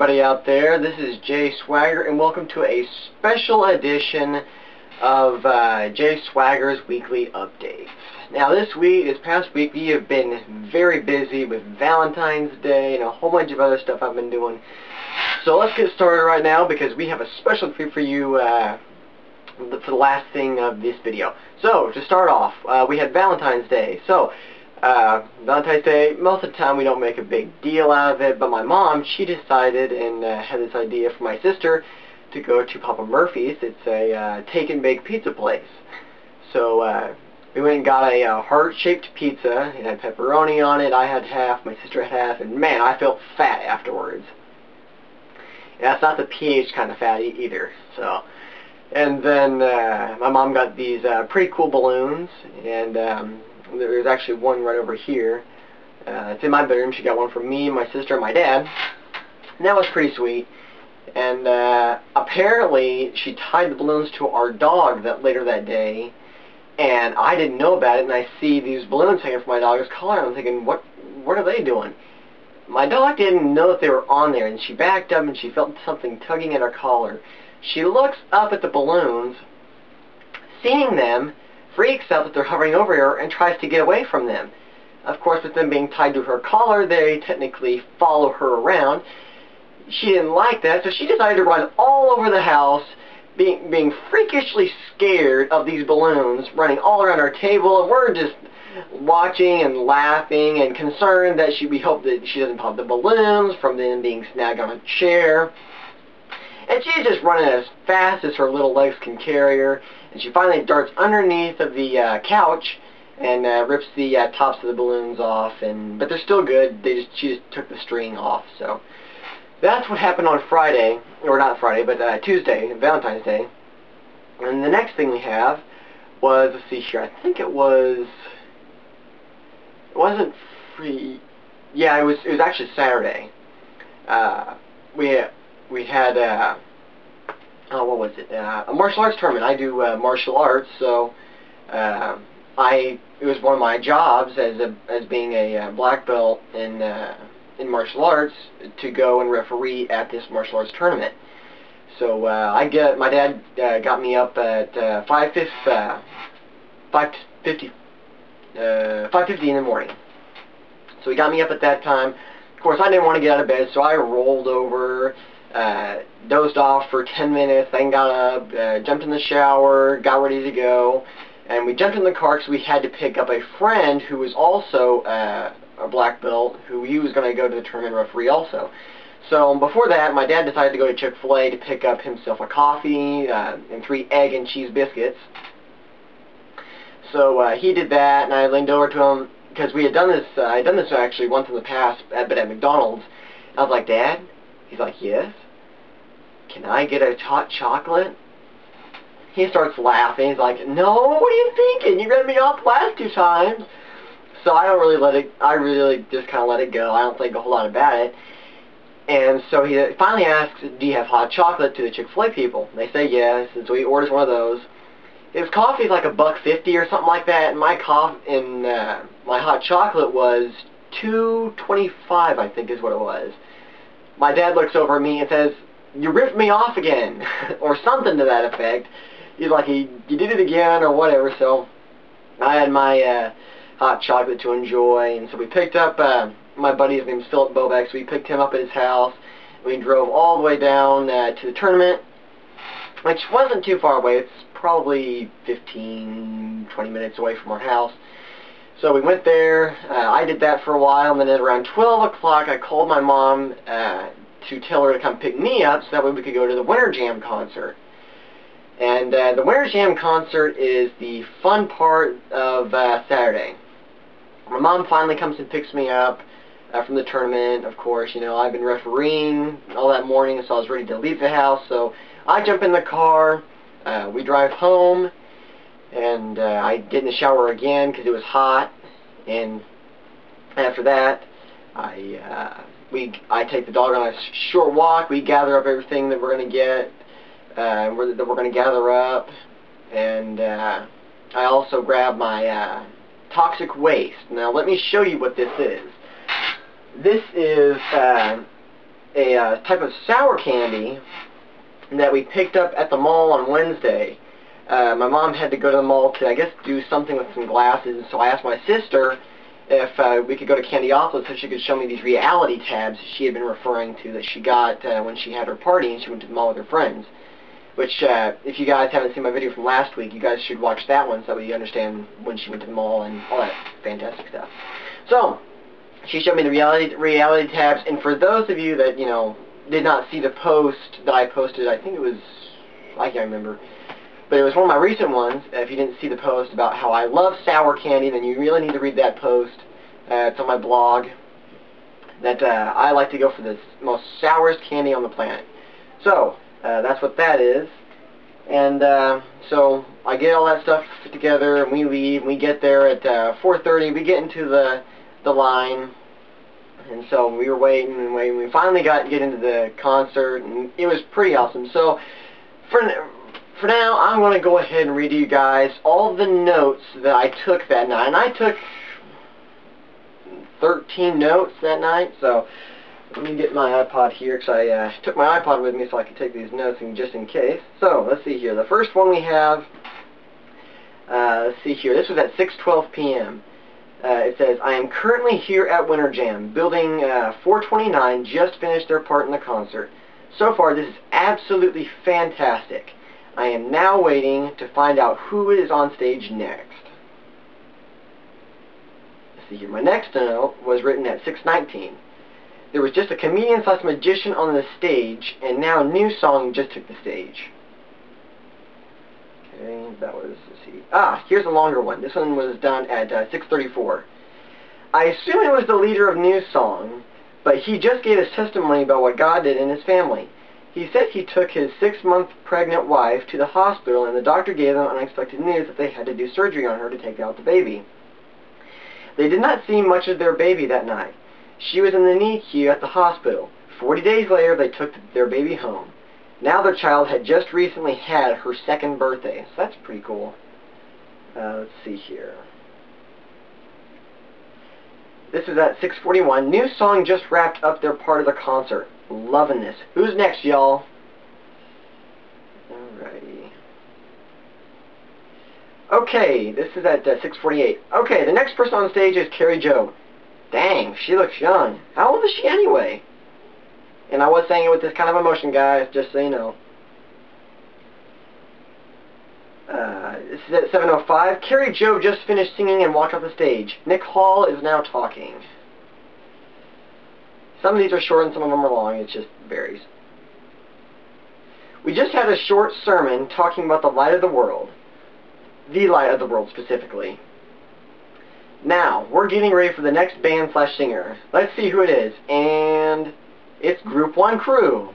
everybody out there. This is Jay Swagger, and welcome to a special edition of Jay Swagger's Weekly Update. Now, this past week, we have been very busy with Valentine's Day and a whole bunch of other stuff I've been doing. So let's get started right now because we have a special treat for you for the last thing of this video. So, to start off, we had Valentine's Day. So, Valentine's Day, most of the time we don't make a big deal out of it, but my mom, she decided and had this idea for my sister to go to Papa Murphy's. It's a take and bake pizza place. So we went and got a heart-shaped pizza. It had pepperoni on it. I had half, my sister had half, and man, I felt fat afterwards. And that's not the pH kind of fat either. So, and then my mom got these pretty cool balloons, and there's actually one right over here. It's in my bedroom. She got one for me, my sister, and my dad. And that was pretty sweet. And apparently she tied the balloons to our dog later that day. And I didn't know about it. And I see these balloons hanging from my dog's collar. And I'm thinking, what are they doing? My dog didn't know that they were on there. And she backed up and she felt something tugging at her collar. She looks up at the balloons, seeing them, freaks out that they're hovering over her and tries to get away from them. Of course, with them being tied to her collar, they technically follow her around. She didn't like that, so she decided to run all over the house, being freakishly scared of these balloons, running all around our table, and we're just watching and laughing and concerned that we hope that she doesn't pop the balloons from them being snagged on a chair. And she's just running as fast as her little legs can carry her. And she finally darts underneath of the couch and rips the tops of the balloons off. But they're still good. She just took the string off. So that's what happened on Friday, or not Friday, but Tuesday, Valentine's Day. And the next thing we have was, let's see here. I think it wasn't free. Yeah, it was actually Saturday. We had what was it? A martial arts tournament. I do martial arts, so it was one of my jobs as being a black belt in martial arts to go and referee at this martial arts tournament. So my dad got me up at 5:50 in the morning. So he got me up at that time. Of course, I didn't want to get out of bed, so I rolled over, dozed off for 10 minutes, then got up, jumped in the shower, got ready to go, and we jumped in the car because we had to pick up a friend who was also a black belt, who he was going to go to the tournament referee also. So before that, my dad decided to go to Chick-fil-A to pick up himself a coffee and 3 egg and cheese biscuits. So he did that, and I leaned over to him because we had done this. I had done this actually once in the past, but at McDonald's. I was like, "Dad?" He's like, "Yes." "Can I get a hot chocolate?" He starts laughing. He's like, "No, what are you thinking? You read me off the last 2 times." So I don't really let it. I really just kind of let it go. I don't think a whole lot about it. And so he finally asks, "Do you have hot chocolate?" to the Chick-fil-A people. They say yes, and so he orders one of those. His coffee is like $1.50 or something like that, and my hot chocolate was $2.25, I think is what it was. My dad looks over at me and says, "You ripped me off again," or something to that effect. He's like, you did it again, or whatever. So I had my hot chocolate to enjoy, and so we picked up my buddy's name's Philip Bobek, so we picked him up at his house. We drove all the way down to the tournament, which wasn't too far away. It's probably 15, 20 minutes away from our house. So we went there. I did that for a while, and then at around 12 o'clock, I called my mom to tell her to come pick me up so that way we could go to the Winter Jam concert. And the Winter Jam concert is the fun part of Saturday. My mom finally comes and picks me up from the tournament. Of course, you know, I've been refereeing all that morning, so I was ready to leave the house. So I jump in the car. We drive home, and I get in the shower again because it was hot. And after that, I take the dog on a short walk. We gather up everything that we're going to get, that we're going to gather up, and I also grab my toxic waste. Now let me show you what this is. This is a type of sour candy that we picked up at the mall on Wednesday. My mom had to go to the mall to, I guess, do something with some glasses, so I asked my sister if we could go to Candyopolis so she could show me these reality tabs she had been referring to that she got when she had her party and she went to the mall with her friends. Which, if you guys haven't seen my video from last week, you guys should watch that one so that you understand when she went to the mall and all that fantastic stuff. So, she showed me the reality tabs, and for those of you that, you know, did not see the post that I posted, I think it was, I can't remember, but it was one of my recent ones. If you didn't see the post about how I love sour candy, then you really need to read that post. It's on my blog. That I like to go for the most sourest candy on the planet. So, that's what that is. And so I get all that stuff together, and we leave. We get there at 4:30. We get into the line, and so we were waiting and waiting. We finally get into the concert, and it was pretty awesome. So for now, I'm going to go ahead and read to you guys all the notes that I took that night, and I took 13 notes that night. So let me get my iPod here, because I took my iPod with me so I could take these notes just in case. So, let's see here. The first one we have, let's see here. This was at 6:12 p.m. It says, I am currently here at Winter Jam. Building 429 just finished their part in the concert. So far, this is absolutely fantastic. I am now waiting to find out who is on stage next. Let's see here. My next note was written at 6:19. There was just a comedian / magician on the stage, and now a new song just took the stage. Okay, that was, let's see. Here's a longer one. This one was done at 6:34. I assume it was the leader of New Song, but he just gave his testimony about what God did in his family. He said he took his 6-month pregnant wife to the hospital, and the doctor gave them unexpected news that they had to do surgery on her to take out the baby. They did not see much of their baby that night. She was in the NICU at the hospital. 40 days later, they took their baby home. Now their child had just recently had her 2nd birthday. So that's pretty cool. Let's see here. This is at 6:41. New Song just wrapped up their part of the concert. Loving this. Who's next, y'all? Alrighty. Okay, this is at 6:48. Okay, the next person on stage is Carrie Joe. Dang, she looks young. How old is she anyway? And I was saying it with this kind of emotion, guys, just so you know. This is at 7:05. Carrie Joe just finished singing and walked off the stage. Nick Hall is now talking. Some of these are short and some of them are long. It just varies. We just had a short sermon talking about the light of the world. The light of the world, specifically. Now, we're getting ready for the next band / singer. Let's see who it is. And it's Group 1 Crew.